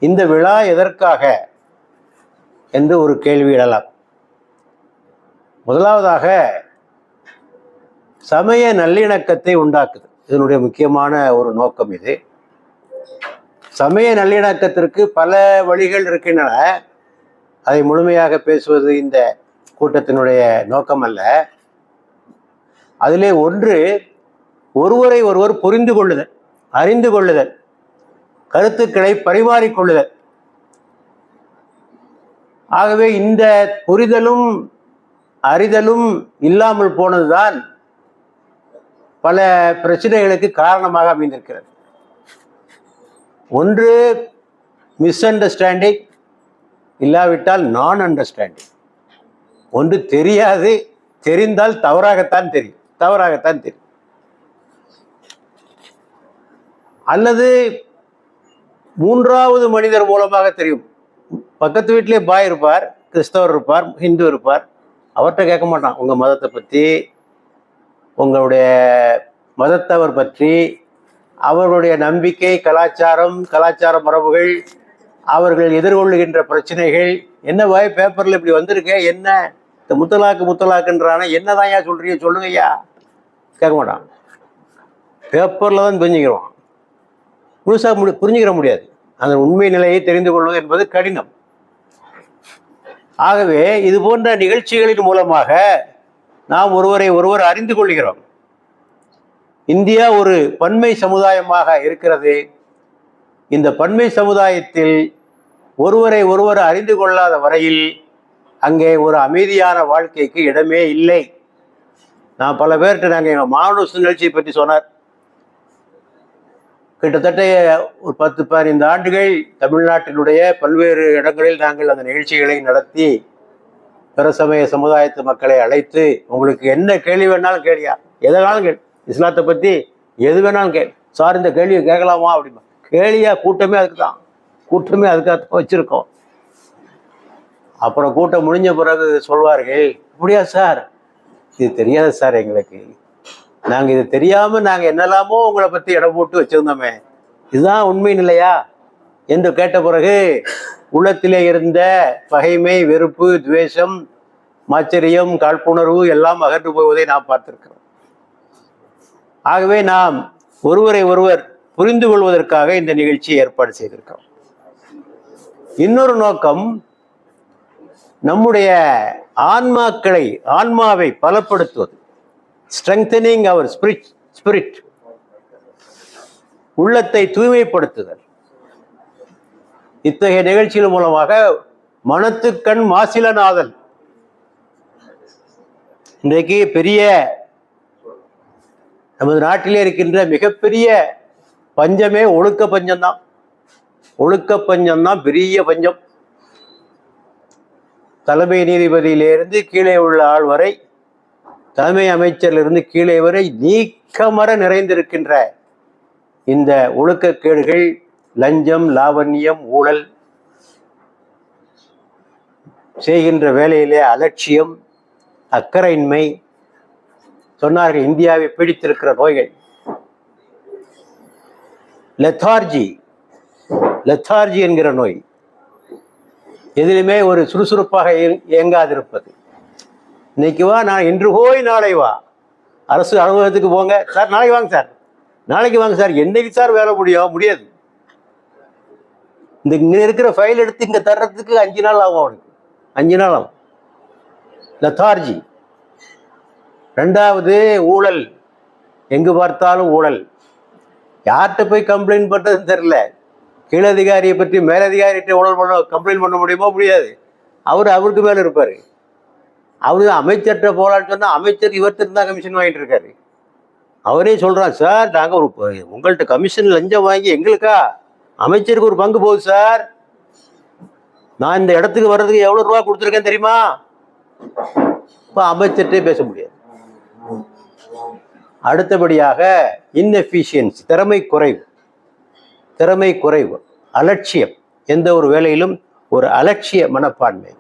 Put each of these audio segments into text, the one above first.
இந்த விழா எதற்காக என்று ஒரு கேள்வி எழலாம். முதலாவதாக சமய நல்லிணக்கத்தை உண்டாக்குது. இதனுடைய முக்கியமான ஒரு நோக்கம் இது. சமய நல்லிணக்கத்திற்கு பல வழிகள் இருக்கின்றன. அதை முழுமையாக பேசுவது இந்த கூட்டத்தினுடைய நோக்கம் அல்ல. அதிலே ஒன்று ஒருவரை ஒருவர் புரிந்து கொள்ளுதல், அறிந்து கொள்ளுதல், கருத்துக்களை பரிமாறிக்கொள்ளுதல். ஆகவே இந்த புரிதலும் அறிதலும் இல்லாமல் போனதுதான் பல பிரச்சனைகளுக்கு காரணமாக அமைந்திருக்கிறது. ஒன்று மிஸ் அண்டர்ஸ்டாண்டிங், இல்லாவிட்டால் நான் அண்டர்ஸ்டாண்டிங். ஒன்று தெரியாது, தெரிந்தால் தவறாகத்தான் தெரியும். அல்லது மூன்றாவது மனிதர் மூலமாக தெரியும். பக்கத்து வீட்டிலே பாய் இருப்பார், கிறிஸ்தவர் இருப்பார், ஹிந்து இருப்பார். அவர்கிட்ட கேட்க மாட்டான் உங்கள் மதத்தை பற்றி, உங்களுடைய மதத்தவர் பற்றி, அவர்களுடைய நம்பிக்கை, கலாச்சார மரபுகள், அவர்கள் எதிர்கொள்ளுகின்ற பிரச்சனைகள். என்ன பாய் பேப்பரில் இப்படி வந்திருக்கே, என்ன இந்த முத்தலாக்குன்றான, என்னதான் ஐயா சொல்றீங்க, சொல்லுங்க ஐயா. கேட்க மாட்டான். பேப்பரில் தான் புரிஞ்சுக்கிறோம். முழுசாக புரிஞ்சுக்கிற முடியாது. அந்த உண்மை நிலையை தெரிந்து கொள்வது என்பது கடினம். ஆகவே இது போன்ற நிகழ்ச்சிகளின் மூலமாக நாம் ஒருவரை ஒருவர் அறிந்து கொள்கிறோம். இந்தியா ஒரு பன்மை சமுதாயமாக இருக்கிறது. இந்த பன்மை சமுதாயத்தில் ஒருவரை ஒருவர் அறிந்து கொள்ளாத வரையில் அங்கே ஒரு அமைதியான வாழ்க்கைக்கு இடமே இல்லை. நான் பல பேர்கிட்ட நாங்கள் எங்கள் மானுஸ் நிகழ்ச்சியை பற்றி சொன்னார். கிட்டத்தட்ட ஒரு 10-15 ஆண்டுகள் தமிழ்நாட்டினுடைய பல்வேறு இடங்களில் நாங்கள் அந்த நிகழ்ச்சிகளை நடத்தி பிற சமய சமுதாயத்து மக்களை அழைத்து, உங்களுக்கு என்ன கேள்வி வேணாலும் கேள்வியா, எதை வேணாலும் கேள்வி, இஸ்லாத்தை பற்றி எது வேணாலும் கேள்வி, சார் இந்த கேள்வியை கேட்கலாமா அப்படிமா. கேள்வியா, கூட்டமே அதுக்காக வச்சிருக்கோம். அப்புறம் கூட்டம் முடிஞ்ச பிறகு சொல்வார்கள், அப்படியா சார், இது தெரியாது சார் எங்களுக்கு, நாங்கள் இது தெரியாமல் நாங்கள் என்னெல்லாமோ உங்களை பற்றி இடம் போட்டு வச்சுருந்தோமே, இதுதான் உண்மை நிலையா என்று கேட்ட பிறகு உள்ளத்திலே இருந்த பகைமை, வெறுப்பு, துவேஷம், மாச்சரியம், காழ்ப்புணர்வு எல்லாம் அகன்று போவதை நாம் பார்த்திருக்கிறோம். ஆகவே நாம் ஒருவரை ஒருவர் புரிந்து கொள்வதற்காக இந்த நிகழ்ச்சியை ஏற்பாடு செய்திருக்கிறோம். இன்னொரு நோக்கம், நம்முடைய ஆன்மாவை பலப்படுத்துவது, ஸ்ட்ரெங்தனிங் அவர் ஸ்பிரிட், உள்ளத்தை தூய்மைப்படுத்துதல். இத்தகைய நிகழ்ச்சிகள் மூலமாக மனத்துக்கண் மாசிலனாதல். இன்றைக்கு நமது நாட்டிலே இருக்கின்ற மிகப்பெரிய பஞ்சமே ஒழுக்க பஞ்சம்தான். பெரிய பஞ்சம். தலைமை நீதிபதியிலிருந்து கீழே உள்ள ஆள் வரை, தலைமை அமைச்சரிலிருந்து கீழே வரை நீக்கமர நிறைந்திருக்கின்ற இந்த ஒழுக்கக்கேடுகள், லஞ்சம், லாவண்யம், ஊழல், செய்கின்ற வேலையிலே அலட்சியம், அக்கறையின்மை. சொன்னார்கள் இந்தியாவை பீடித்திருக்கிற நோய்கள். லெத்தார்ஜி என்கிற நோய். எதிலுமே ஒரு சுறுசுறுப்பாக இயங்காதிருப்பது. இன்னைக்கு வா, நான் இன்று போய் நாளை வா, அரசு அலுவலகத்துக்கு போங்க சார், நாளைக்கு வாங்க சார், நாளைக்கு வாங்க சார், என்னைக்கு சார் வேலை முடியாது. இங்கே இருக்கிற ஃபைல் எடுத்து இங்கே தர்றதுக்கு 5 நாள் ஆகும். அவனுக்கு 5 நாள் ஆகும். லெத்தார்ஜி. 2வது ஊழல். எங்கு பார்த்தாலும் ஊழல். யார்கிட்ட போய் கம்ப்ளைண்ட் பண்ணுறதுன்னு தெரியல. கீழதிகாரியை பற்றி மேலதிகாரிகிட்ட ஊழல் கம்ப்ளைண்ட் பண்ண முடியாது. அவருக்கு மேலே இருப்பார். அவரு அமைச்சர்கிட்ட போகலான்னு சொன்னால் அமைச்சர் இவர்கிட்ட தான் கமிஷன் வாங்கிட்டு இருக்காரு. அவரே சொல்கிறான், சார் நாங்கள் உங்கள்கிட்ட கமிஷன் லஞ்சம் வாங்கி எங்களுக்கா, அமைச்சருக்கு ஒரு பங்கு போகுது சார், நான் இந்த இடத்துக்கு வர்றதுக்கு எவ்வளோ ரூபா கொடுத்துருக்கேன் தெரியுமா. இப்போ அமைச்சர்கிட்டே பேச முடியாது. அடுத்தபடியாக இன்எஃபிஷியன்சி, திறமை குறைவு, அலட்சியம். எந்த ஒரு வேலையிலும் ஒரு அலட்சிய மனப்பான்மை.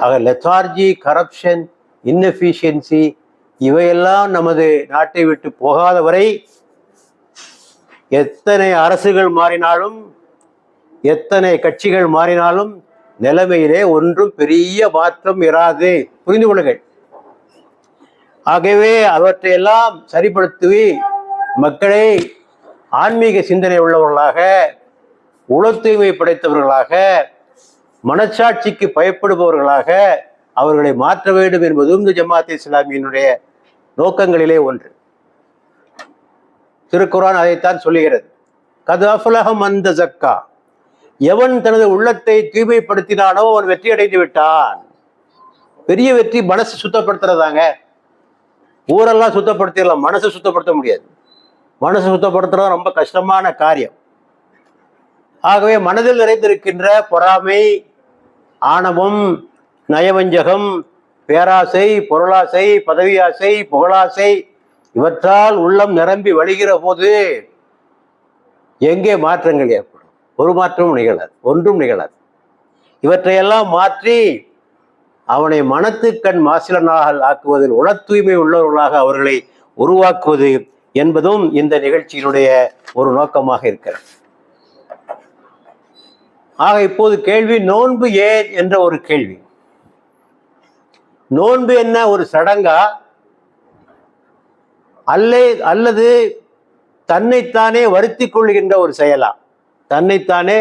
ஆக லெத்தார்ஜி, கரப்ஷன், இன்எஃபிஷியன்சி இவையெல்லாம் நமது நாட்டை விட்டு போகாத வரை எத்தனை அரசுகள் மாறினாலும் எத்தனை கட்சிகள் மாறினாலும் நிலைமையிலே ஒன்றும் பெரிய மாற்றம் இராது, புரிந்து கொள்ளுங்கள். ஆகவே அவற்றையெல்லாம் சரிப்படுத்தி மக்களை ஆன்மீக சிந்தனை உள்ளவர்களாக, உள தூய்மை படைத்தவர்களாக, மனச்சாட்சிக்கு பயப்படுபவர்களாக அவர்களை மாற்ற வேண்டும் என்பதும் இந்த ஜமாத் இஸ்லாமியினுடைய நோக்கங்களிலே ஒன்று. திருக்குர்ஆன் அதைத்தான் சொல்லுகிறது. கத் அஃப்லஹ மன் தஸக்கா, எவன் தனது உள்ளத்தை தூய்மைப்படுத்தினானோ அவன் வெற்றி அடைந்து விட்டான். பெரிய வெற்றி மனசு சுத்தப்படுத்துறதாங்க. ஊரெல்லாம் சுத்தப்படுத்திடலாம், மனசை சுத்தப்படுத்த முடியாது. மனசை சுத்தப்படுத்துறது ரொம்ப கஷ்டமான காரியம். ஆகவே மனதில் நிறைந்திருக்கின்ற பொறாமை, ஆணவம், நயவஞ்சகம், பேராசை, பொருளாசை, பதவி ஆசை, புகழாசை இவற்றால் உள்ளம் நிரம்பி வழிகிற போது எங்கே மாற்றங்கள் ஏற்படும்? ஒரு மாற்றமும் நிகழாது, ஒன்றும் நிகழாது. இவற்றையெல்லாம் மாற்றி அவனை மனத்துக்கண் மாசிலனாக ஆக்குவதில் உள தூய்மை உள்ளவர்களாக அவர்களை உருவாக்குவது என்பதும் இந்த நிகழ்ச்சியினுடைய ஒரு நோக்கமாக இருக்கிறது. ஆக இப்போது கேள்வி, நோன்பு ஏன் என்ற ஒரு கேள்வி. நோன்பு என்ன ஒரு சடங்கா அல்லது தன்னைத்தானே வருத்தி கொள்கின்ற ஒரு செயலா? தன்னைத்தானே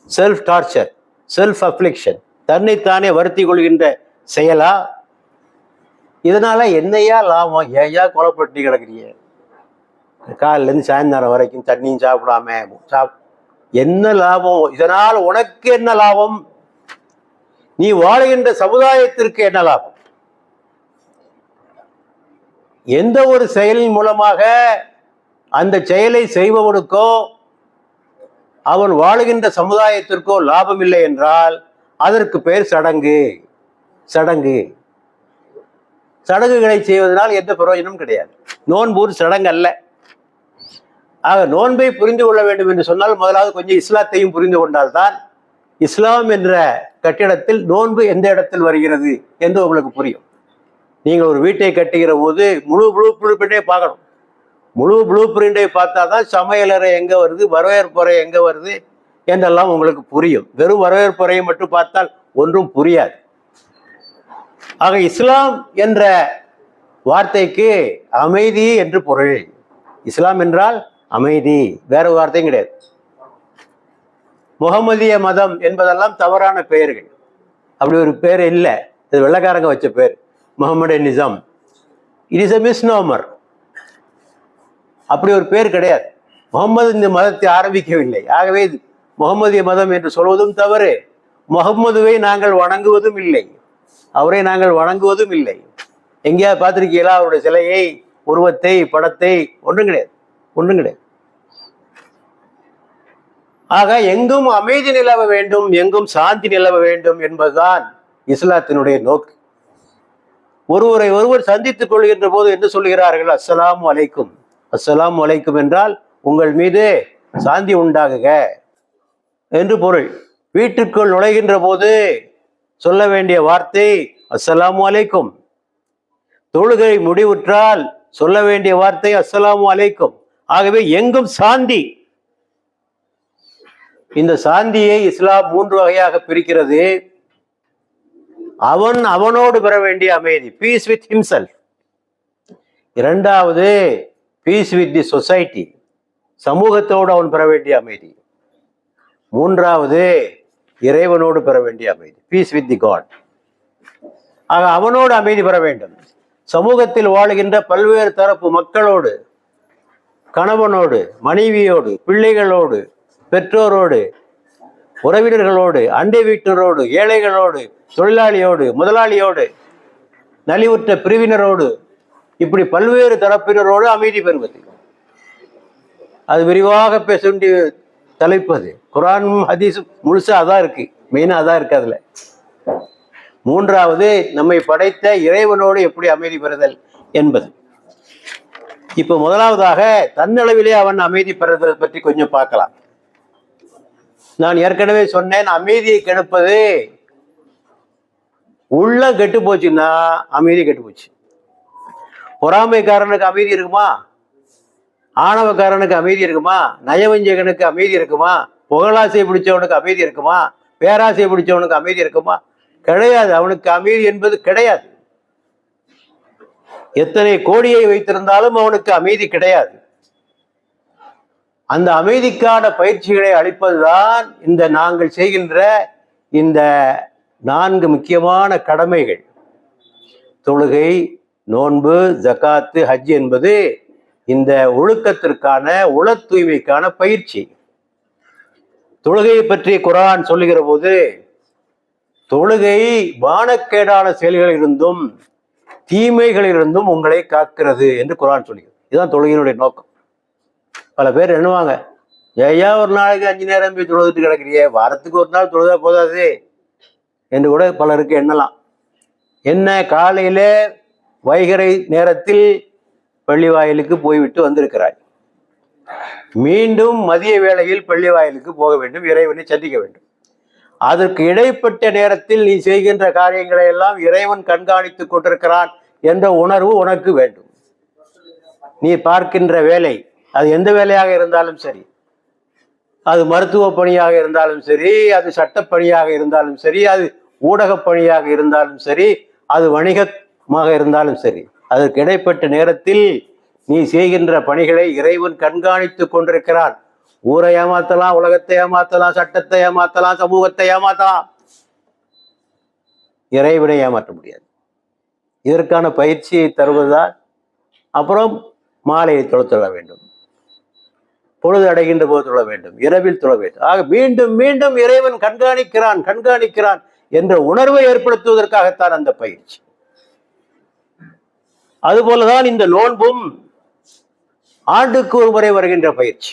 செல்ஃப் டார்ச்சர், செல்ஃப் அப்ளிக்ஷன், தன்னைத்தானே வருத்தி கொள்கின்ற செயலா? இதனால என்னையா லாபம்? ஏயா கொலைப்பட்டி கிடக்குறீங்க? காலிலேருந்து சாயந்தரம் வரைக்கும் தண்ணியும் சாப்பிடாம என்ன லாபம்? இதனால் உனக்கு என்ன லாபம்? நீ வாழுகின்ற சமுதாயத்திற்கு என்ன லாபம்? எந்த ஒரு செயலின் மூலமாக அந்த செயலை செய்பவனுக்கோ அவன் வாழுகின்ற சமுதாயத்திற்கோ லாபம் இல்லை என்றால் அதற்கு பெயர் சடங்கு. சடங்கு சடங்குகளை செய்வதனால் எந்த பிரயோஜனமும் கிடையாது. நோன்பு ஒரு சடங்கு அல்ல. ஆக நோன்பை புரிந்து கொள்ள வேண்டும் என்று சொன்னால் முதலாவது கொஞ்சம் இஸ்லாத்தையும் புரிந்து கொண்டால்தான் இஸ்லாம் என்ற கட்டிடத்தில் நோன்பு எந்த இடத்தில் வருகிறது என்று உங்களுக்கு புரியும். நீங்கள் ஒரு வீட்டை கட்டுகிற போது முழு ப்ளூ பிரிண்டை பார்க்கணும். முழு ப்ளூ பிரிண்டை பார்த்தா தான் சமையலறை எங்கே வருது, வரவேற்பறை எங்கே வருது என்றெல்லாம் உங்களுக்கு புரியும். வெறும் வரவேற்பறையை மட்டும் பார்த்தால் ஒன்றும் புரியாது. ஆக இஸ்லாம் என்ற வார்த்தைக்கு அமைதி என்று பொருள். இஸ்லாம் என்றால் அமைதி, வேற வார்த்தையும் கிடையாது. முகமதிய மதம் என்பதெல்லாம் தவறான பெயர்கள். அப்படி ஒரு பேர் இல்லை, இது வெள்ளக்காரங்க வச்ச பேர், முகமடனிசம். It is a மிஸ்நோமர். அப்படி ஒரு பேர் கிடையாது. முகமது இந்த மதத்தை ஆரம்பிக்கவில்லை. ஆகவே முகமதிய மதம் என்று சொல்வதும் தவறு. முகம்மதுவை நாங்கள் வணங்குவதும் இல்லை, அவரை நாங்கள் வணங்குவதும் இல்லை. எங்கேயாவது பார்த்துருக்கீங்களா அவருடைய சிலையை, உருவத்தை, படத்தை? ஒன்றும் கிடையாது, ஒன்றும் கிடையாது. ஆக எங்கும் அமைதி நிலவ வேண்டும், எங்கும் சாந்தி நிலவ வேண்டும் என்பதுதான் இஸ்லாத்தினுடைய நோக்கு. ஒருவரை ஒருவர் சந்தித்துக் கொள்கின்ற போது என்ன சொல்கிறார்கள்? அஸ்ஸலாமு அலைக்கும். அஸ்ஸலாமு அலைக்கும் என்றால் உங்கள் மீது சாந்தி உண்டாகுக என்று பொருள். வீட்டுக்குள் நுழைகின்ற போது சொல்ல வேண்டிய வார்த்தை அஸ்ஸலாமு அலைக்கும். தொழுகை முடிவுற்றால் சொல்ல வேண்டிய வார்த்தை அஸ்ஸலாமு அலைக்கும். ஆகவே எங்கும் சாந்தி. இந்த சாந்தியை இஸ்லாம் 3 வகையாக பிரிக்கிறது. அவனோடு பெற வேண்டிய அமைதி, பீஸ் வித் ஹிம்செல்ஃப். இரண்டாவது, பீஸ் வித் தி சொசைட்டி, சமூகத்தோடு அவன் பெற வேண்டிய அமைதி. மூன்றாவது, இறைவனோடு பெற வேண்டிய அமைதி, பீஸ் வித் தி காட். ஆக அவனோடு அமைதி பெற வேண்டும். சமூகத்தில் வாழுகின்ற பல்வேறு தரப்பு மக்களோடு, கணவனோடு, மனைவியோடு, பிள்ளைகளோடு, பெற்றோரோடு, உறவினர்களோடு, அண்டை வீட்டரோடு, ஏழைகளோடு, தொழிலாளியோடு, முதலாளியோடு, நலிவுற்ற பிரிவினரோடு, இப்படி பல்வேறு தரப்பினரோடு அமைதி பெறுவது. அது விரிவாக பேச வேண்டிய தலைப்பது. குர்ஆனும் ஹதீஸும் முழுசா அதான் இருக்கு, மெயினா அதான் இருக்கு. அதுல மூன்றாவது, நம்மை படைத்த இறைவனோடு எப்படி அமைதி பெறுதல் என்பது. இப்ப முதலாவதாக தன்னளவிலே அவன் அமைதி பெறுதல் பற்றி கொஞ்சம் பார்க்கலாம். நான் ஏற்கனவே சொன்னேன், அமைதியை கெடுப்பது உள்ள கெட்டு போச்சுன்னா அமைதி கெட்டு போச்சு. பொறாமைக்காரனுக்கு அமைதி இருக்குமா? ஆணவக்காரனுக்கு அமைதி இருக்குமா? நயவஞ்சகனுக்கு அமைதி இருக்குமா? புகழாசை பிடிச்சவனுக்கு அமைதி இருக்குமா? பேராசை பிடிச்சவனுக்கு அமைதி இருக்குமா? கிடையாது. அவனுக்கு அமைதி என்பது கிடையாது. எத்தனை கோடியை வைத்திருந்தாலும் அவனுக்கு அமைதி கிடையாது. அந்த அமைதிக்கான பயிற்சிகளை அளிப்பதுதான் இந்த நாங்கள் செய்கின்ற இந்த 4 முக்கியமான கடமைகள். தொழுகை, நோன்பு, ஜகாத்து, ஹஜ் என்பது இந்த ஒழுக்கத்திற்கான உள தூய்மைக்கான பயிற்சி. தொழுகையை பற்றி குர்ஆன் சொல்லுகிற போது, தொழுகை வானக்கேடான செயல்களிலிருந்தும் தீமைகளிலிருந்தும் உங்களை காக்கிறது என்று குர்ஆன் சொல்லுகிறது. இதுதான் தொழுகையினுடைய நோக்கம். பல பேர் எண்ணுவாங்க, ஏயா ஒரு நாளைக்கு 5 நேரம் போய் தொழுதுட்டு கிடக்குறியே, வாரத்துக்கு ஒரு நாள் தொழுதா போதாது என்று கூட பலருக்கு எண்ணலாம். என்ன, காலையில வைகறை நேரத்தில் பள்ளி வாயிலுக்கு போய்விட்டு வந்திருக்கிறாய், மீண்டும் மதிய வேளையில் பள்ளி வாயிலுக்கு போக வேண்டும், இறைவனை சந்திக்க வேண்டும். அதற்கு இடைப்பட்ட நேரத்தில் நீ செய்கின்ற காரியங்களை எல்லாம் இறைவன் கண்காணித்துக் கொண்டிருக்கிறான் என்ற உணர்வு உனக்கு வேண்டும். நீ பார்க்கின்ற வேலை, அது எந்த வேலையாக இருந்தாலும் சரி, அது மருத்துவ பணியாக இருந்தாலும் சரி, அது சட்டப்பணியாக இருந்தாலும் சரி, அது ஊடக பணியாக இருந்தாலும் சரி, அது வணிகமாக இருந்தாலும் சரி, அதற்கு இடைப்பட்ட நேரத்தில் நீ செய்கின்ற பணிகளை இறைவன் கண்காணித்துக் கொண்டிருக்கிறான். ஊரை ஏமாத்தலாம், உலகத்தை ஏமாத்தலாம், சட்டத்தை ஏமாத்தலாம், சமூகத்தை ஏமாத்தலாம், இறைவனை ஏமாற்ற முடியாது. இதற்கான பயிற்சியை தருவதால் அப்புறம் மாலையை தொழ வேண்டும், பொழுது அடைகின்ற போது தொழ வேண்டும், இரவில் தொழ வேண்டும். ஆக மீண்டும் மீண்டும் இறைவன் கண்காணிக்கிறான் என்ற உணர்வை ஏற்படுத்துவதற்காகத்தான் அந்த பயிற்சி. அதுபோலதான் இந்த நோன்பும் ஆண்டுக்கு ஒரு முறை வருகின்ற பயிற்சி.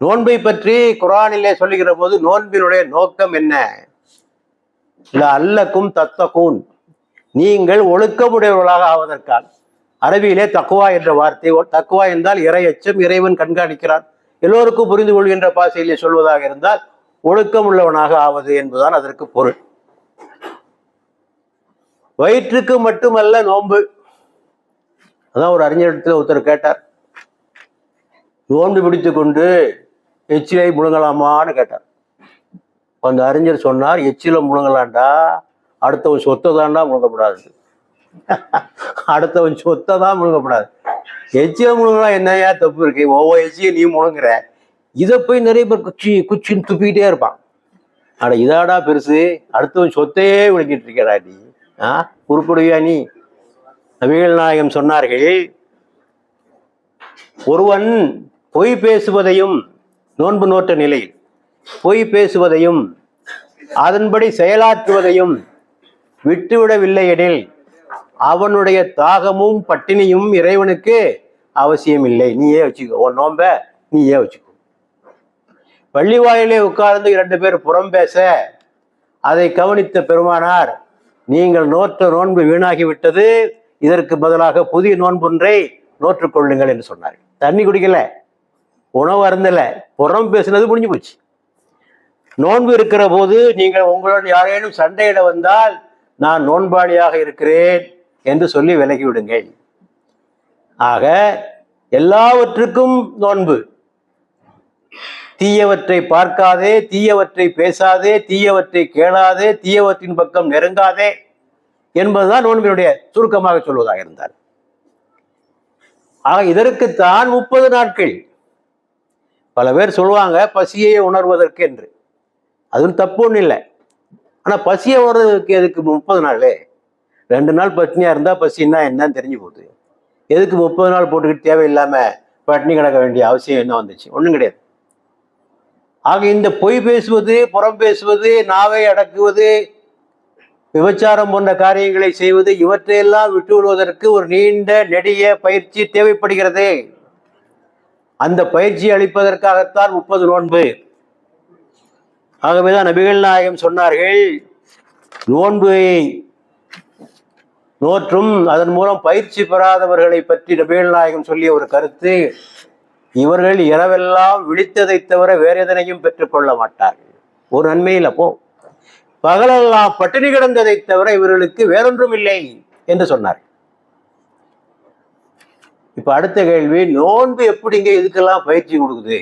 நோன்பை பற்றி குர்ஆனிலே சொல்லுகிற போது நோன்பினுடைய நோக்கம் என்ன? லஅல்லக்கும் தத்தகூன், நீங்கள் ஒழுக்கமுடையவர்களாக ஆவதற்கான. அரபியிலே தக்வா என்ற வார்த்தை, தக்வா என்றால் இறையச்சம், இறைவன் கண்காணிக்கிறான். எல்லோருக்கும் புரிந்து கொள்கின்ற பாசையிலே சொல்வதாக இருந்தால் ஒழுக்கம் உள்ளவனாக ஆவது என்பதுதான் அதற்கு பொருள். வயிற்றுக்கு மட்டுமல்ல நோன்பு. அதான் ஒரு அறிஞரிடத்தில் ஒருத்தர் கேட்டார், நோன்பு பிடித்து கொண்டு எச்சிலை முழுங்கலாமான்னு கேட்டார். அந்த அறிஞர் சொன்னார், எச்சில முழுங்கலாண்டா, அடுத்தவன் சொத்தை தாண்டா முழுங்கப்படாது, அடுத்தவன் சொத்தை தான் முழுங்கப்படாது. எச்சில முழுங்கலாம் என்னையா தப்பு இருக்கு? ஒவ்வொரு எச்சியும் நீ முழுங்குற, இதை போய் நிறைய பேர் குச்சின்னு துப்பிக்கிட்டே இருப்பான். ஆனா இதாடா பெருசு, அடுத்தவன் சொத்தையே விளக்கிட்டு இருக்கடா நீ, உருப்படுவியா நீ? நபிகள் நாயகம் சொன்னார்கள், ஒருவன் பொய் பேசுவதையும், நோன்பு நோட்ட நிலையில் பொய் பேசுவதையும் அதன்படி செயலாற்றுவதையும் விட்டுவிடவில்லை எனில் அவனுடைய தாகமும் பட்டினியும் இறைவனுக்கு அவசியம் இல்லை. நீயே வச்சுக்கோ, உன் நோன்ப நீயே வச்சுக்கோ. பள்ளி வாயிலே உட்கார்ந்து 2 பேர் புறம் பேச அதை கவனித்த பெருமானார், நீங்கள் நோற்ற நோன்பு வீணாகி விட்டது, இதற்கு பதிலாக புதிய நோன்பொன்றை நோற்றுக் கொள்ளுங்கள் என்று சொன்னார். தண்ணி குடிக்கல, உணவு அருந்தல, புறம் பேசினது முடிஞ்சு போச்சு. நோன்பு இருக்கிற போது நீங்கள் உங்களுடன் யாரேனும் சண்டையிட வந்தால் நான் நோன்பாளியாக இருக்கிறேன் என்று சொல்லி விலகிவிடுங்கள். ஆக எல்லாவற்றுக்கும் நோன்பு. தீயவற்றை பார்க்காதே, தீயவற்றை பேசாதே, தீயவற்றை கேளாதே, தீயவற்றின் பக்கம் நெருங்காதே என்பதுதான் நோன்பினுடைய சுருக்கமாக சொல்வதாக இருந்தார். ஆக இதற்குத்தான் 30 நாட்கள். பல பேர் சொல்லுவாங்க பசியை உணர்வதற்கு என்று, அதுவும் தப்பு ஒன்றும் இல்லை. ஆனா பசியை உணர்வதற்கு எதுக்கு 30 நாள்? 2 நாள் பட்னியா இருந்தா பசின்னா என்னன்னு தெரிஞ்சு போகுது. எதுக்கு 30 நாள் போட்டுக்கிட்டு தேவையில்லாம பட்னி கிடக்க வேண்டிய அவசியம் என்ன வந்துச்சு? ஒன்றும் கிடையாது. ஆக இந்த பொய் பேசுவது, புறம் பேசுவது, நாவை அடக்குவது, விபச்சாரம் போன்ற காரியங்களை செய்வது, இவற்றையெல்லாம் விட்டு விடுவதற்கு ஒரு நீண்ட நெடிய பயிற்சி தேவைப்படுகிறது. அந்த பயிற்சி அளிப்பதற்காகத்தான் 30 நோன்பு. ஆகவேதான் நபிகள் நாயகம் சொன்னார்கள், நோன்பை நோற்றும் அதன் மூலம் பயிற்சி பெறாதவர்களை பற்றி நபிகள் நாயகம் சொல்லிய ஒரு கருத்து, இவர்கள் இரவெல்லாம் விழித்ததை தவிர வேற எதனையும் பெற்றுக்கொள்ள மாட்டார்கள். ஒரு நன்மையில் அப்போ பகலெல்லாம் பட்டினி கிடந்ததை தவிர இவர்களுக்கு வேறொன்றும் இல்லை என்று சொன்னார். இப்ப அடுத்த கேள்வி, நோன்பு எப்படிங்க இதுக்கெல்லாம் பயிற்சி கொடுக்குது?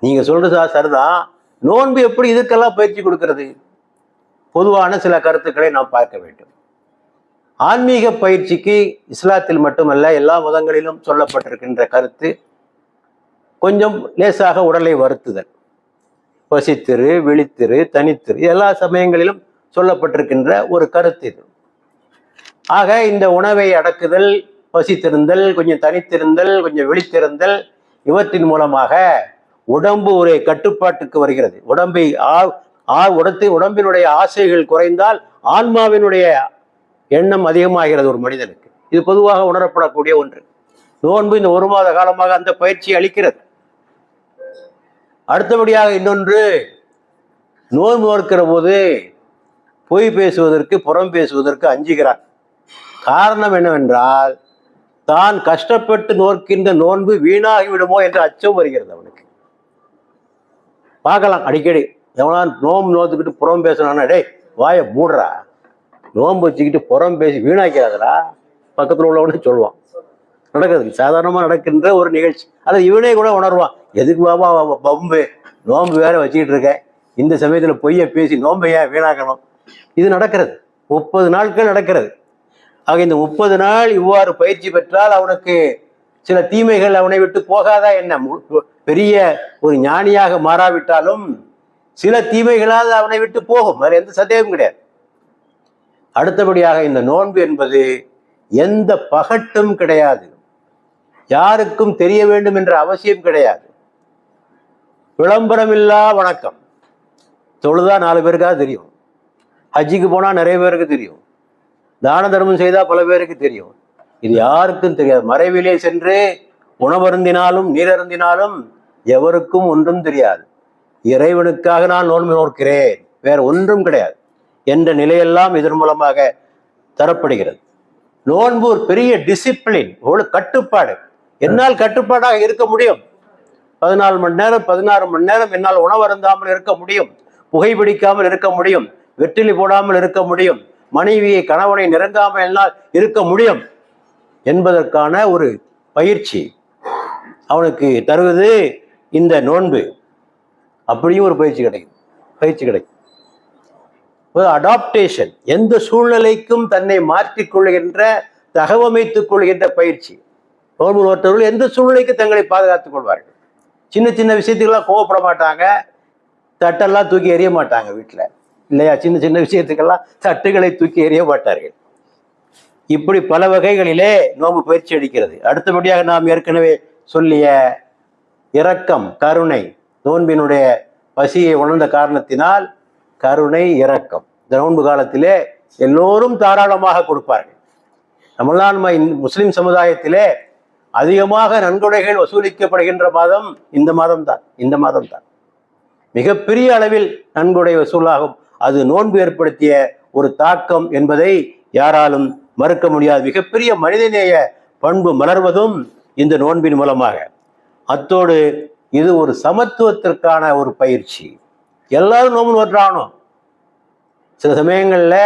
நீங்க சொல்றது சரிதான். நோன்பு எப்படி இதுக்கெல்லாம் பயிற்சி கொடுக்கிறது? பொதுவான சில கருத்துக்களை நாம் பார்க்க வேண்டும். ஆன்மீக பயிற்சிக்கு இஸ்லாத்தில் மட்டுமல்ல எல்லா மதங்களிலும் சொல்லப்பட்டிருக்கின்ற கருத்து கொஞ்சம் லேசாக உடலை வருத்துதல். பசித்திரு, விழித்திரு, தனித்திரு, எல்லா சமயங்களிலும் சொல்லப்பட்டிருக்கின்ற ஒரு கருத்து இது. ஆக இந்த உணவை அடக்குதல், பசித்திருந்தல், கொஞ்சம் தனித்திருந்தல், கொஞ்சம் விழித்திருந்தல், இவற்றின் மூலமாக உடம்பு ஒரு கட்டுப்பாட்டுக்கு வருகிறது. உடம்பினுடைய ஆசைகள் குறைந்தால் ஆன்மாவினுடைய எண்ணம் அதிகமாகிறது ஒரு மனிதனுக்கு. இது பொதுவாக உணரப்படக்கூடிய ஒன்று. நோன்பு இந்த 1 மாத காலமாக அந்த பயிற்சி அளிக்கிறது. அடுத்தபடியாக இன்னொன்று, நோன்பு நோக்கிற போது பொய் பேசுவதற்கு, புறம் பேசுவதற்கு அஞ்சுகிறார். காரணம் என்னவென்றால், தான் கஷ்டப்பட்டு நோக்கின்ற நோன்பு வீணாகி விடுமோ என்ற அச்சம் வருகிறது அவனுக்கு. பார்க்கலாம் அடிக்கடி, எவனா நோன்பு நோத்துக்கிட்டு புறம் பேசணும்னா, டேய் வாயை மூடுறா, நோன்பு வச்சுக்கிட்டு புறம் பேசி வீணாக்கிறாதரா, பக்கத்தில் உள்ளவனே சொல்லுவான். நடக்கிறது, சாதாரணமாக நடக்கின்ற ஒரு நிகழ்ச்சி. அல்லது இவனே கூட உணர்வான், எதுக்கு பாபா பம்பு, நோன்பு வேற வச்சுக்கிட்டு இருக்கேன், இந்த சமயத்தில் பொய்யை பேசி நோன்பையா வீணாக்கணும். இது நடக்கிறது, 30 நாட்கள் நடக்கிறது. ஆக இந்த 30 நாள் இவ்வாறு பயிற்சி பெற்றால் அவனுக்கு சில தீமைகள் அவனை விட்டு போகாதா என்ன? பெரிய ஒரு ஞானியாக மாறாவிட்டாலும் சில தீமைகளால் அவனை விட்டு போகும், அதில் எந்த சந்தேகமும் கிடையாது. அடுத்தபடியாக இந்த நோன்பு என்பது எந்த பகட்டும் கிடையாது, யாருக்கும் தெரிய வேண்டும் என்ற அவசியம் கிடையாது. விளம்பரமில்லா வணக்கம். தொழுதா 4 பேருக்காக தெரியும், ஹஜ்ஜிக்கு போனா நிறைய பேருக்கு தெரியும், தான தர்மம் செய்தா பல பேருக்கு தெரியும். இது யாருக்கும் தெரியாது. மறைவிலே சென்று உணவருந்தினாலும் நீரருந்தினாலும் எவருக்கும் ஒன்றும் தெரியாது. இறைவனுக்காக நான் நோன்பு நோக்கிறேன், வேற ஒன்றும் கிடையாது என்ற நிலையெல்லாம் இதன் மூலமாக தரப்படுகிறது. நோன்பு ஒரு பெரிய டிசிப்ளின், ஒரு கட்டுப்பாடு. என்னால் கட்டுப்பாடாக இருக்க முடியும். 14 மணி நேரம் 16 மணி நேரம் என்னால் உணவருந்தாமல் இருக்க முடியும், புகைப்பிடிக்காமல் இருக்க முடியும், வெற்றிலை போடாமல் இருக்க முடியும், மனைவியை கணவனை நெருங்காமல் என்னால் இருக்க முடியும் என்பதற்கான ஒரு பயிற்சி அவனுக்கு தருவது இந்த நோன்பு. அப்படியும் ஒரு பயிற்சி கிடைக்கும். அடாப்டேஷன், எந்த சூழ்நிலைக்கும் தன்னை மாற்றிக்கொள்கின்ற, தகவமைத்துக் கொள்கின்ற பயிற்சி. நோன்பு நோற்றவர்கள் எந்த சூழ்நிலைக்கு தங்களை பாதுகாத்துக் கொள்வார்கள். சின்ன சின்ன விஷயத்துக்கெல்லாம் கோவப்பட மாட்டாங்க, தட்டெல்லாம் தூக்கி எறிய மாட்டாங்க வீட்டில், இல்லையா? சின்ன சின்ன விஷயத்துக்கெல்லாம் தட்டுகளை தூக்கி எறிய மாட்டார்கள். இப்படி பல வகைகளிலே நோன்பு பயிற்சி அளிக்கிறது. அடுத்தபடியாக நாம் ஏற்கனவே சொல்லிய இரக்கம், கருணை, நோன்பினுடைய பசியை உணர்ந்த காரணத்தினால் கருணை, இரக்கம் இந்த நோன்பு காலத்திலே எல்லோரும் தாராளமாக கொடுப்பார்கள். நம்மளால் முஸ்லிம் சமுதாயத்திலே அதிகமாக நன்கொடைகள் வசூலிக்கப்படுகின்ற மாதம் இந்த மாதம்தான். மிகப்பெரிய அளவில் நன்கொடை வசூலாகும். அது நோன்பு ஏற்படுத்திய ஒரு தாக்கம் என்பதை யாராலும் மறுக்க முடியாது. மிகப்பெரிய மனிதநேய பண்பு மலர்வதும் இந்த நோன்பின் மூலமாக. அத்தோடு இது ஒரு சமத்துவத்திற்கான ஒரு பயிற்சி. எல்லாரும் நோன்பு நோற்றாகணும். சில சமயங்களில்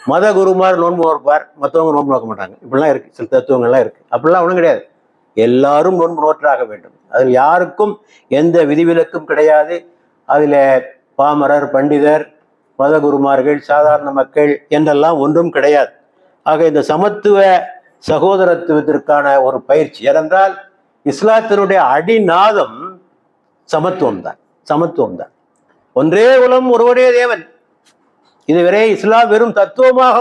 மத குருமார் நோன்பு நோற்பார், மற்றவங்க நோன்பு நோக்க மாட்டாங்க. இப்படிலாம் இருக்கு, சில தத்துவங்கள்லாம் இருக்கு. அப்படிலாம் ஒன்றும் கிடையாது. எல்லாரும் நோன்பு நோற்றாக வேண்டும். அதில் யாருக்கும் எந்த விதிவிலக்கும் கிடையாது. அதில் பாமரர், பண்டிதர், மத குருமார்கள், சாதாரண மக்கள் என்றெல்லாம் ஒன்றும் கிடையாது. ஆக இந்த சமத்துவ சகோதரத்துவத்திற்கான ஒரு பயிற்சி. ஏனென்றால் இஸ்லாத்தினுடைய அடிநாதம் சமத்துவம் தான். ஒன்றே குலம், ஒருவரே தேவன். இதுவரை இஸ்லாம் வெறும் தத்துவமாக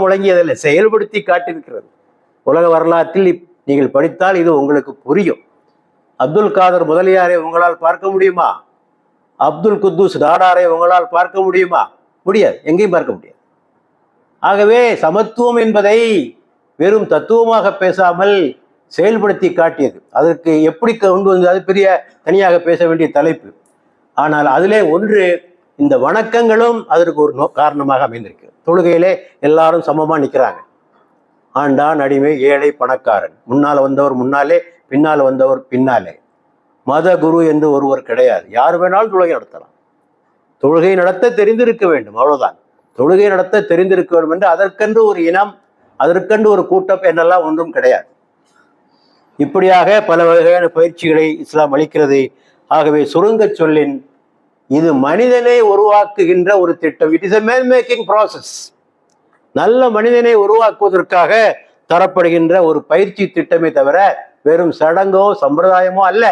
முழங்கியதல்ல, செயல்படுத்தி காட்டியிருக்கிறது. உலக வரலாற்றில் நீங்கள் படித்தால் இது உங்களுக்கு புரியும். அப்துல் காதர் முதலியாரை உங்களால் பார்க்க முடியுமா? அப்துல் குத்தூஸ் நாடாரை உங்களால் பார்க்க முடியுமா? முடியாது, எங்கேயும் பார்க்க முடியாது. ஆகவே சமத்துவம் என்பதை வெறும் தத்துவமாக பேசாமல் செயல்படுத்தி காட்டியது. அதற்கு எப்படி கொண்டு வந்தது, அது பெரிய தனியாக பேச வேண்டிய தலைப்பு. ஆனால் அதிலே ஒன்று, இந்த வணக்கங்களும் அதற்கு ஒரு காரணமாக அமைந்திருக்கு. தொழுகையிலே எல்லாரும் சமமாக நிற்கிறாங்க. ஆண்டான், அடிமை, ஏழை, பணக்காரன், முன்னால் வந்தவர் முன்னாலே, பின்னால் வந்தவர் பின்னாலே. மத குரு என்று ஒருவர் கிடையாது. யார் வேணாலும் தொழுகை நடத்தலாம். தொழுகை நடத்த தெரிந்திருக்க வேண்டும், அவ்வளவுதான். தொழுகை நடத்த தெரிந்திருக்க வேண்டும் என்று அதற்கென்று ஒரு இனம், அதற்கென்று ஒரு கூட்டம் என்னெல்லாம் ஒன்றும் கிடையாது. இப்படியாக பல வகையான பயிற்சிகளை இஸ்லாம் அளிக்கிறது. ஆகவே சுருங்க சொல்லின், இது மனிதனை உருவாக்குகின்ற ஒரு திட்டம். It is a man making process. நல்ல மனிதனை உருவாக்குவதற்காக தரப்படுகின்ற ஒரு பயிற்சி திட்டமே தவிர வெறும் சடங்கோ சம்பிரதாயமோ அல்ல.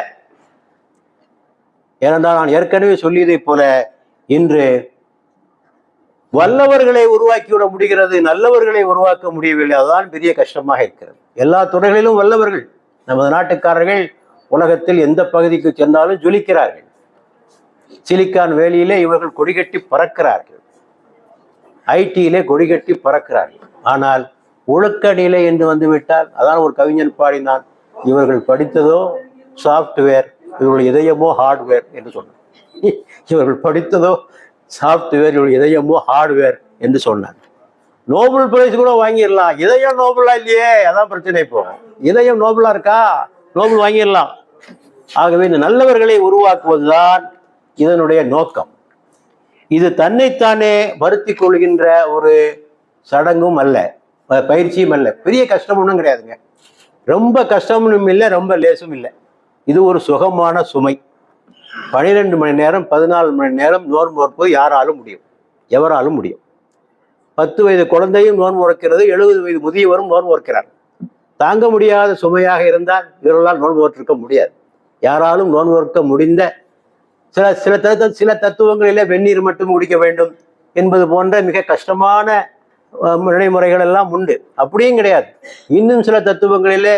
ஏனென்றால் நான் ஏற்கனவே சொல்லியதை போல இன்று வல்லவர்களை உருவாக்கிவிட முடிகிறது, நல்லவர்களை உருவாக்க முடியவில்லை. அதுதான் பெரிய கஷ்டமாக இருக்கிறது. எல்லா துறைகளிலும் வல்லவர்கள். நமது நாட்டுக்காரர்கள் உலகத்தில் எந்த பகுதிக்கு சென்றாலும் ஜொலிக்கிறார்கள். சிலிக்கான் வேலியிலே இவர்கள் கொடிகட்டி பறக்கிறார்கள், ஐடியிலே கொடிகட்டி பறக்கிறார்கள். ஆனால் ஒழுக்க நிலை என்று வந்துவிட்டால், அதான் ஒரு கவிஞன் பாடினான், இவர்கள் படித்ததோ சாஃப்ட்வேர், இவர்கள் இதயமோ ஹார்ட்வேர் என்று சொன்னார். இவர்கள் படித்ததோ சாஃப்ட்வேர், இவர்கள் இதயமோ ஹார்ட்வேர் என்று சொன்னார். நோபல் பிரைஸ் கூட வாங்கிடலாம், இதயம் நோபலா இல்லையே, அதான் பிரச்சனை. இப்போ இதயம் நோபலா இருக்கா, நோபல் வாங்கிடலாம். ஆகவே இந்த நல்லவர்களை உருவாக்குவதுதான் இதனுடைய நோக்கம். இது தன்னைத்தானே வருத்தி கொள்கின்ற ஒரு சடங்கும் அல்ல, பயிற்சியும் அல்ல. பெரிய கஷ்டம் ஒன்றும் கிடையாதுங்க. ரொம்ப கஷ்டமும் இல்லை, ரொம்ப லேசும் இல்லை. இது ஒரு சுகமான சுமை. 12 மணி நேரம் 14 மணி நேரம் நோன்பு வைப்பது யாராலும் முடியும், எவராலும் முடியும். 10 வயது குழந்தையும் நோன்பு வைக்கிறது, 70 வயது முதியவரும் நோன்பு வைக்கிறார். தாங்க முடியாத சுமையாக இருந்தால் இவர்களால் நோன்பு வைத்திருக்க முடியாது. யாராலும் நோன்பு வைக்க முடிந்த சில தத்துவங்களிலே வெந்நீர் மட்டும் குடிக்க வேண்டும் என்பது போன்ற மிக கஷ்டமான நடைமுறைகள் எல்லாம் உண்டு. அப்படியும் கிடையாது. இன்னும் சில தத்துவங்களிலே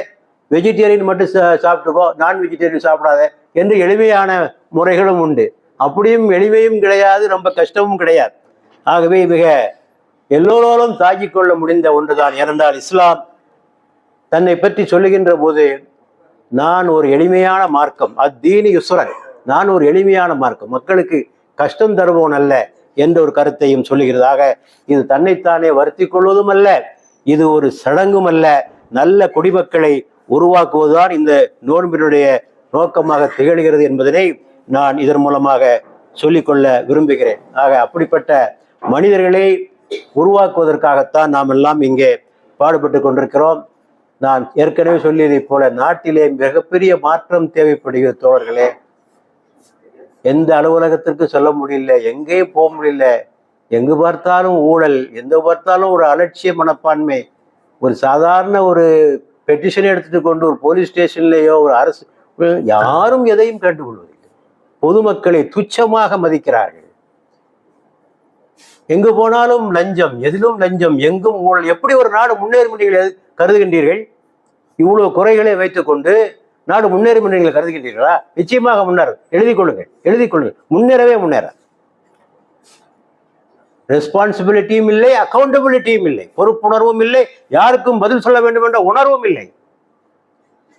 வெஜிடேரியன் மட்டும் சாப்பிட்டுக்கோ, நான் வெஜிடேரியன் சாப்பிடாத என்று எளிமையான முறைகளும் உண்டு. அப்படியும் எளிமையும் கிடையாது, ரொம்ப கஷ்டமும் கிடையாது. ஆகவே மிக எல்லோரோடும் தாக்கிக் கொள்ள முடிந்த ஒன்றுதான். ஏனென்றால் இஸ்லாம் தன்னை பற்றி சொல்லுகின்ற போது, நான் ஒரு எளிமையான மார்க்கம், அத்தீனி யுஸ்ரன், நான் ஒரு எளிமையான மார்க்கம், மக்களுக்கு கஷ்டம் தருவோன் அல்ல என்ற ஒரு கருத்தையும் சொல்லுகிறதாக. இது தன்னைத்தானே வருத்தி கொள்வதும் அல்ல, இது ஒரு சடங்கும் அல்ல. நல்ல குடிமக்களை உருவாக்குவதுதான் இந்த நோன்பினுடைய நோக்கமாக திகழ்கிறது என்பதனை நான் இதன் மூலமாக சொல்லிக்கொள்ள விரும்புகிறேன். ஆக அப்படிப்பட்ட மனிதர்களை உருவாக்குவதற்காகத்தான் நாம் எல்லாம் இங்கே பாடுபட்டு கொண்டிருக்கிறோம். நான் ஏற்கனவே சொல்லியதை போல நாட்டிலே மிகப்பெரிய மாற்றம் தேவைப்படுகிறது தோழர்களே. எந்த அலுவலகத்திற்கு சொல்ல முடியல, எங்கேயும் போக முடியல, எங்கு பார்த்தாலும் ஊழல், எந்த பார்த்தாலும் ஒரு அலட்சிய மனப்பான்மை. ஒரு சாதாரண ஒரு பெட்டிஷனை எடுத்துட்டு கொண்டு ஒரு போலீஸ் ஸ்டேஷன்லேயோ ஒரு அரசு, யாரும் எதையும் கண்டுகொள்வதில்லை. பொதுமக்களை துச்சமாக மதிக்கிறார்கள். எங்கு போனாலும் லஞ்சம், எதிலும் லஞ்சம், எங்கும் ஊழல். எப்படி ஒரு நாடு முன்னேறும் என்று நீங்கள் கருதுகின்றீர்கள்? இவ்வளவு குறைகளை வைத்துக் கொண்டு நாடு முன்னேறும் என்று நீங்கள் கருதுகின்றீர்களா? நிச்சயமாக முன்னேறும். எழுதிக் கொள்ளுங்கள். முன்னேற ரெஸ்பான்சிபிலிட்டியும் இல்லை, அக்கௌண்டபிலிட்டியும் இல்லை, பொறுப்புணர்வும் இல்லை, யாருக்கும் பதில் சொல்ல வேண்டும் என்ற உணர்வும் இல்லை.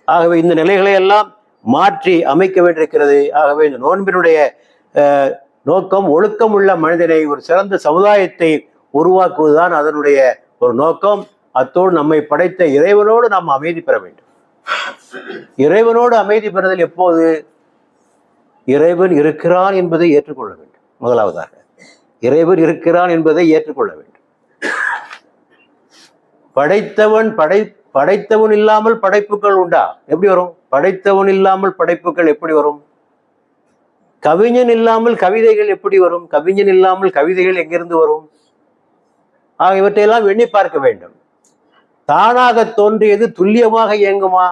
ஆகவே இந்த நிலைகளை எல்லாம் மாற்றி அமைக்க வேண்டியிருக்கிறது. ஆகவே இந்த நோன்பினுடைய நோக்கம் ஒழுக்கமுள்ள மனிதனை, ஒரு சிறந்த சமுதாயத்தை உருவாக்குவதுதான் அதனுடைய ஒரு நோக்கம். அத்தோடு நம்மை படைத்த இறைவனோடு நாம் அமைதி பெற வேண்டும். இறைவனோடு அமைதி பெறுதல் எப்போது? இறைவன் இருக்கிறான் என்பதை ஏற்றுக்கொள்ள வேண்டும். முதலாவதாக இறைவன் இருக்கிறான் என்பதை ஏற்றுக்கொள்ள வேண்டும். படைத்தவன் இல்லாமல் படைப்புகள் உண்டா? எப்படி வரும்? படைத்தவன் இல்லாமல் படைப்புகள் எப்படி வரும்? கவிஞன் இல்லாமல் கவிதைகள் எப்படி வரும்? கவிஞன் இல்லாமல் கவிதைகள் எங்கிருந்து வரும்? இவற்றையெல்லாம் எண்ணி பார்க்க வேண்டும். தானாக தோன்றியது துல்லியமாக இயங்குமா?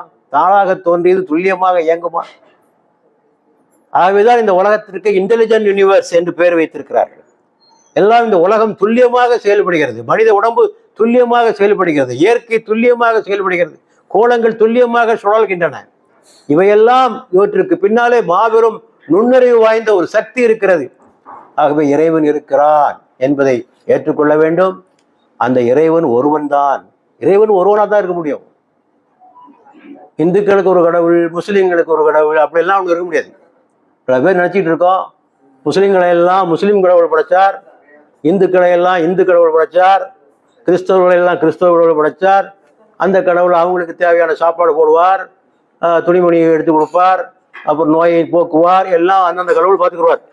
ஆகவேதான் இந்த உலகத்திற்கு இன்டெலிஜென்ட் யூனிவர்ஸ் என்று பெயர் வைத்திருக்கிறார்கள். எல்லாம் இந்த உலகம் துல்லியமாக செயல்படுகிறது, மனித உடம்பு துல்லியமாக செயல்படுகிறது, இயற்கை துல்லியமாக செயல்படுகிறது, கோலங்கள் துல்லியமாக சுழல்கின்றன. இவையெல்லாம் இவற்றிற்கு பின்னாலே மாபெரும் நுண்ணறிவு வாய்ந்த ஒரு சக்தி இருக்கிறது. ஆகவே இறைவன் இருக்கிறான் என்பதை ஏற்றுக்கொள்ள வேண்டும். அந்த இறைவன் ஒருவன்தான், இறைவன் ஒருவனாக தான் இருக்க முடியும். இந்துக்களுக்கு ஒரு கடவுள், முஸ்லீம்களுக்கு ஒரு கடவுள், அப்படியெல்லாம் ஒன்று இருக்க முடியாது. பல பேர் நினச்சிட்டு இருக்கோம், முஸ்லீம்களை எல்லாம் முஸ்லீம் கடவுள் படைச்சார், இந்துக்களை எல்லாம் இந்து கடவுள் படைச்சார், கிறிஸ்தவர்களை எல்லாம் கிறிஸ்தவ கடவுள் படைச்சார். அந்த கடவுள் அவங்களுக்கு தேவையான சாப்பாடு போடுவார், துணிமணியை எடுத்து கொடுப்பார், அப்புறம் நோயை போக்குவார், எல்லாம் அந்தந்த கடவுள் பார்த்துக்குருவார்.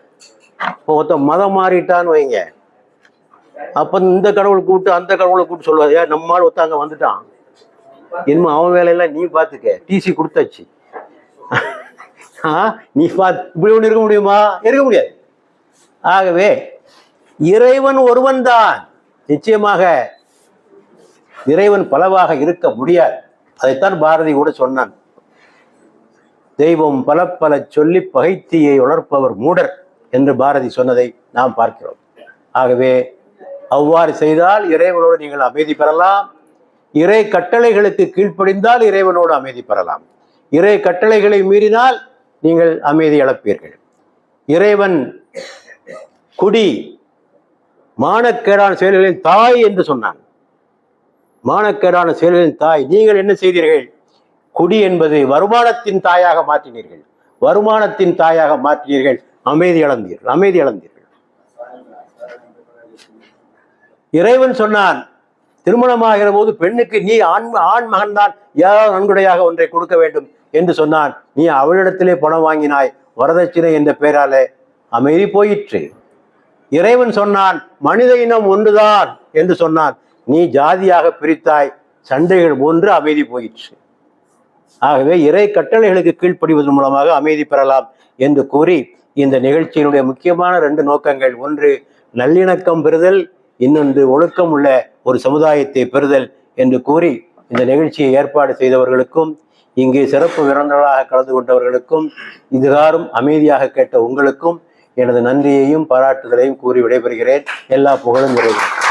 இப்போ மொத்தம் மதம் மாறிட்டான்னு வைங்க, அப்போ இந்த கடவுள் கூப்பிட்டு அந்த கடவுளை கூப்பிட்டு சொல்லுவார், நம்மால் ஒருத்தங்க வந்துட்டான், என்னமோ அவன் வேலையெல்லாம் நீ பார்த்துக்க, டிசி கொடுத்தாச்சு. நீ பார்த்து இப்படி ஒன்று இருக்க முடியுமா? இருக்க முடியாது. ஆகவே இறைவன் ஒருவன் தான். நிச்சயமாக இறைவன் பலவாக இருக்க முடியாது. அதைத்தான் பாரதி கூட சொன்னான். தெய்வம் பல பல சொல்லி பகைத்தீயை வளர்ப்பவர் மூடர் என்று பாரதி சொன்னதை நாம் பார்க்கிறோம். ஆகவே அவ்வாறு செய்தால் இறைவனோடு நீங்கள் அமைதி பெறலாம். இறை கட்டளைகளுக்கு கீழ்ப்படிந்தால் இறைவனோடு அமைதி பெறலாம். இறை கட்டளைகளை மீறினால் நீங்கள் அமைதி இழப்பீர்கள். இறைவன் குடி மானக்கேடான செயல்களின் தாய் என்று சொன்னான். மானக்கேடான செயல்களின் தாய். நீங்கள் என்ன செய்தீர்கள்? குடி என்பது வருமானத்தின் தாயாக மாற்றினீர்கள். வருமானத்தின் தாயாக மாற்றினீர்கள். அமைதி இழந்தீர்கள். இறைவன் சொன்னான், திருமணமாகிற போது பெண்ணுக்கு நீ ஆண் மகன்தான் ஏதாவது நன்கொடையாக ஒன்றை கொடுக்க வேண்டும் என்று சொன்னான். நீ அவளிடத்திலே பணம் வாங்கினாய், வரதட்சணை என்ற பெயராலே அமைதி போயிற்று. இறைவன் சொன்னான், மனித இனம் ஒன்றுதான் என்று சொன்னான். நீ ஜாதியாக பிரித்தாய், சண்டைகள் ஒன்று, அமைதி போயிற்று. ஆகவே இறை கட்டளைகளுக்கு கீழ்ப்படிவதன் மூலமாக அமைதி பெறலாம் என்று கூறி இந்த நிகழ்ச்சியினுடைய முக்கியமான 2 நோக்கங்கள், ஒன்று நல்லிணக்கம் பெறுதல், இன்னொன்று ஒழுக்கம் உள்ள ஒரு சமுதாயத்தை பெறுதல் என்று கூறி இந்த நிகழ்ச்சியை ஏற்பாடு செய்தவர்களுக்கும் இங்கே சிறப்பு விருந்தினர்களாக கலந்து கொண்டவர்களுக்கும் இதுகாரும் அமைதியாக கேட்ட உங்களுக்கும் எனது நன்றியையும் பாராட்டுதலையும் கூறி விடைபெறுகிறேன். எல்லா புகழும் இறைவனுக்கு.